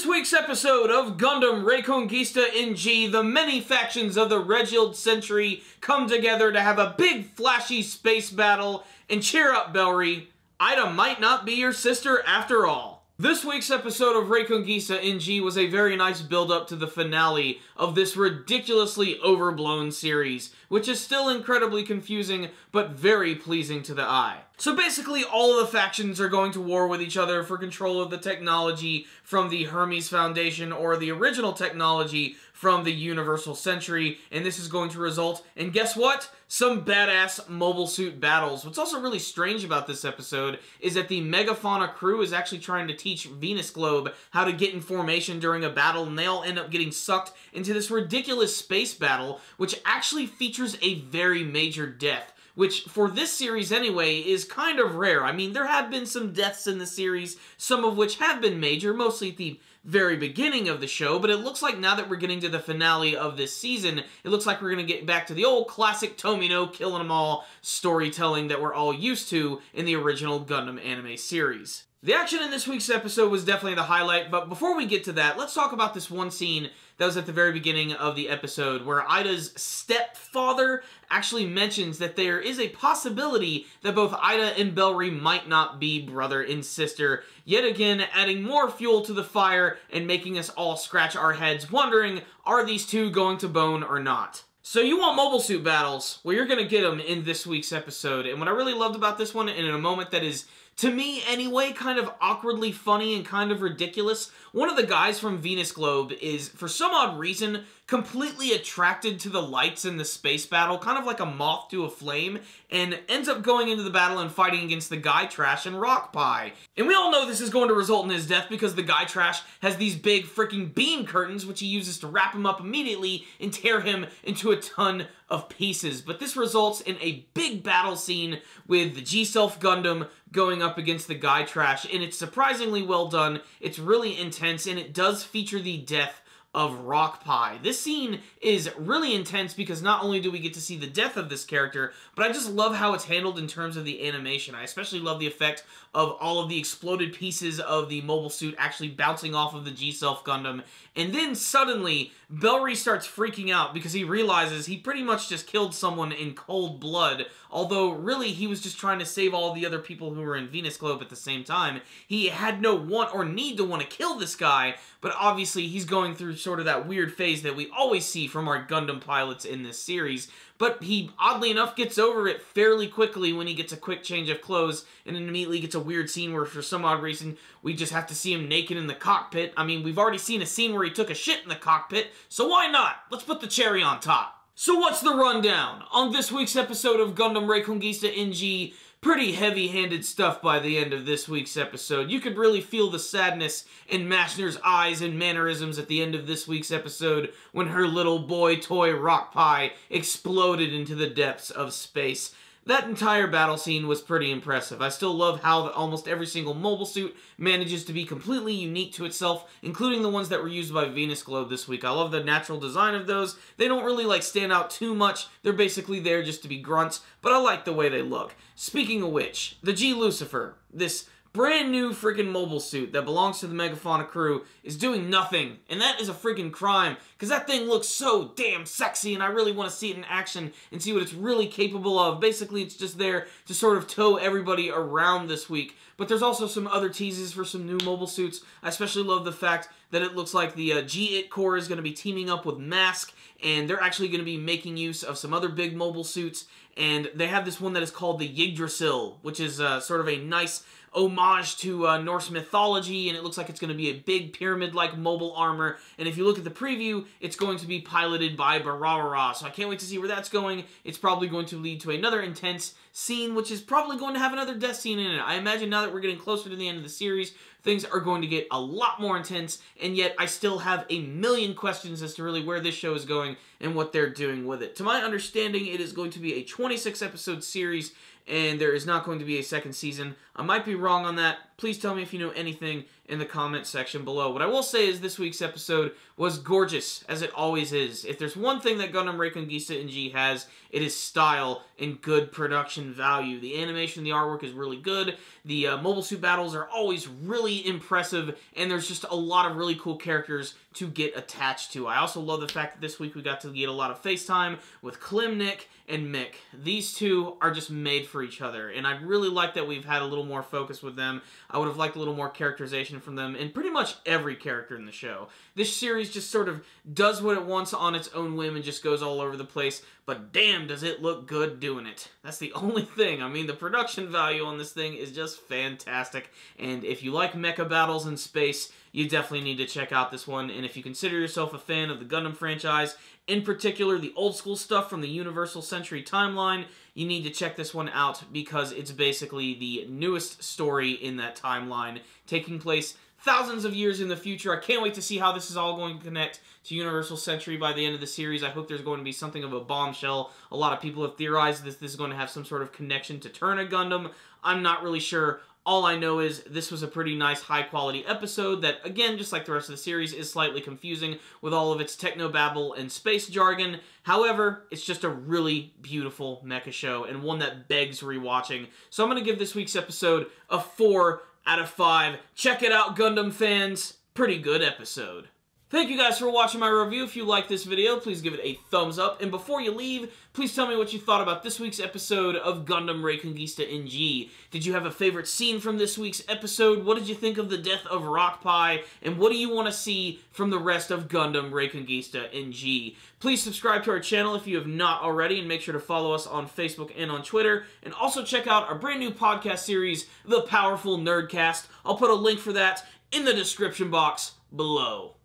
this week's episode of Gundam Reconguista in G, the many factions of the Regiald Century come together to have a big flashy space battle, and cheer up, Bellry, Ida might not be your sister after all. This week's episode of Reconguista in G was a very nice build-up to the finale of this ridiculously overblown series, which is still incredibly confusing, but very pleasing to the eye. So basically, all of the factions are going to war with each other for control of the technology from the Hermes Foundation, or the original technology from the Universal Century, and this is going to result in, guess what? Some badass mobile suit battles. What's also really strange about this episode is that the Megafauna crew is actually trying to teach Venus Globe how to get in formation during a battle, and they all end up getting sucked into this ridiculous space battle, which actually features a very major death, which, for this series anyway, is kind of rare. I mean, there have been some deaths in the series, some of which have been major, mostly at the very beginning of the show, but it looks like now that we're getting to the finale of this season, it looks like we're going to get back to the old classic Tomino killing them all storytelling that we're all used to in the original Gundam anime series. The action in this week's episode was definitely the highlight, but before we get to that, let's talk about this one scene that was at the very beginning of the episode, where Ida's stepfather actually mentions that there is a possibility that both Ida and Bellry might not be brother and sister, yet again adding more fuel to the fire and making us all scratch our heads wondering, are these two going to bone or not? So you want mobile suit battles? Well, you're going to get them in this week's episode, and what I really loved about this one, and in a moment that is, to me anyway, kind of awkwardly funny and kind of ridiculous, one of the guys from Venus Globe is, for some odd reason, completely attracted to the lights in the space battle, kind of like a moth to a flame, and ends up going into the battle and fighting against the Guy Trash and Rock Pie. And we all know this is going to result in his death because the Guy Trash has these big freaking beam curtains, which he uses to wrap him up immediately and tear him into a ton of pieces. But this results in a big battle scene with the G-Self Gundam going up against the Guy Trash, and it's surprisingly well done, it's really intense, and it does feature the death of Rock Pie. This scene is really intense because not only do we get to see the death of this character, but I just love how it's handled in terms of the animation. I especially love the effect of all of the exploded pieces of the mobile suit actually bouncing off of the G-Self Gundam. And then suddenly, Bellry starts freaking out because he realizes he pretty much just killed someone in cold blood, although really he was just trying to save all the other people who were in Venus Globe at the same time. He had no want or need to want to kill this guy, but obviously he's going through sort of that weird phase that we always see from our Gundam pilots in this series, but he, oddly enough, gets over it fairly quickly when he gets a quick change of clothes, and then immediately gets a weird scene where, for some odd reason, we just have to see him naked in the cockpit. I mean, we've already seen a scene where he took a shit in the cockpit, so why not? Let's put the cherry on top. So what's the rundown? On this week's episode of Gundam Reconguista in G, pretty heavy-handed stuff by the end of this week's episode. You could really feel the sadness in Mashner's eyes and mannerisms at the end of this week's episode when her little boy toy Rock Pie exploded into the depths of space. That entire battle scene was pretty impressive. I still love how almost every single mobile suit manages to be completely unique to itself, including the ones that were used by Venus Globe this week. I love the natural design of those. They don't really stand out too much. They're basically there just to be grunts, but I like the way they look. Speaking of which, the G-Lucifer, this brand new freaking mobile suit that belongs to the Megafauna crew, is doing nothing, and that is a freaking crime, because that thing looks so damn sexy, and I really want to see it in action and see what it's really capable of. Basically, it's just there to sort of tow everybody around this week, but there's also some other teases for some new mobile suits. I especially love the fact that it looks like the G-It Corps is going to be teaming up with Mask, and they're actually going to be making use of some other big mobile suits, and they have this one that is called the Yggdrasil, which is sort of a nice homage to Norse mythology, and it looks like it's going to be a big pyramid-like mobile armor, and if you look at the preview, it's going to be piloted by Barara, so I can't wait to see where that's going. It's probably going to lead to another intense scene, which is probably going to have another death scene in it. I imagine now that we're getting closer to the end of the series, things are going to get a lot more intense, and yet I still have a million questions as to really where this show is going, and what they're doing with it. To my understanding, it is going to be a 26-episode series, and there is not going to be a second season. I might be wrong on that. Please tell me if you know anything in the comment section below. What I will say is this week's episode was gorgeous, as it always is. If there's one thing that Gundam Reconguista in G has, it is style and good production value. The animation and the artwork is really good. The mobile suit battles are always really impressive, and there's just a lot of really cool characters to get attached to. I also love the fact that this week we got to get a lot of FaceTime with Klimnik and Mick. These two are just made for each other, and I really like that we've had a little more focus with them. I would have liked a little more characterization from them, and pretty much every character in the show. This series just sort of does what it wants on its own whim and just goes all over the place, but damn does it look good doing it. That's the only thing. I mean, the production value on this thing is just fantastic, and if you like mecha battles in space, you definitely need to check out this one, and if you consider yourself a fan of the Gundam franchise, in particular the old school stuff from the Universal Century timeline, you need to check this one out because it's basically the newest story in that timeline, taking place thousands of years in the future. I can't wait to see how this is all going to connect to Universal Century by the end of the series. I hope there's going to be something of a bombshell. A lot of people have theorized that this is going to have some sort of connection to Turner Gundam. I'm not really sure. All I know is this was a pretty nice, high-quality episode that, again, just like the rest of the series, is slightly confusing with all of its technobabble and space jargon. However, it's just a really beautiful mecha show and one that begs rewatching. So I'm going to give this week's episode a 4 out of 5. Check it out, Gundam fans. Pretty good episode. Thank you guys for watching my review. If you like this video, please give it a thumbs up. And before you leave, please tell me what you thought about this week's episode of Gundam Reconguista in G. Did you have a favorite scene from this week's episode? What did you think of the death of Rock Pie? And what do you want to see from the rest of Gundam Reconguista in G? Please subscribe to our channel if you have not already, and make sure to follow us on Facebook and on Twitter. And also check out our brand new podcast series, The Powerful Nerdcast. I'll put a link for that in the description box below.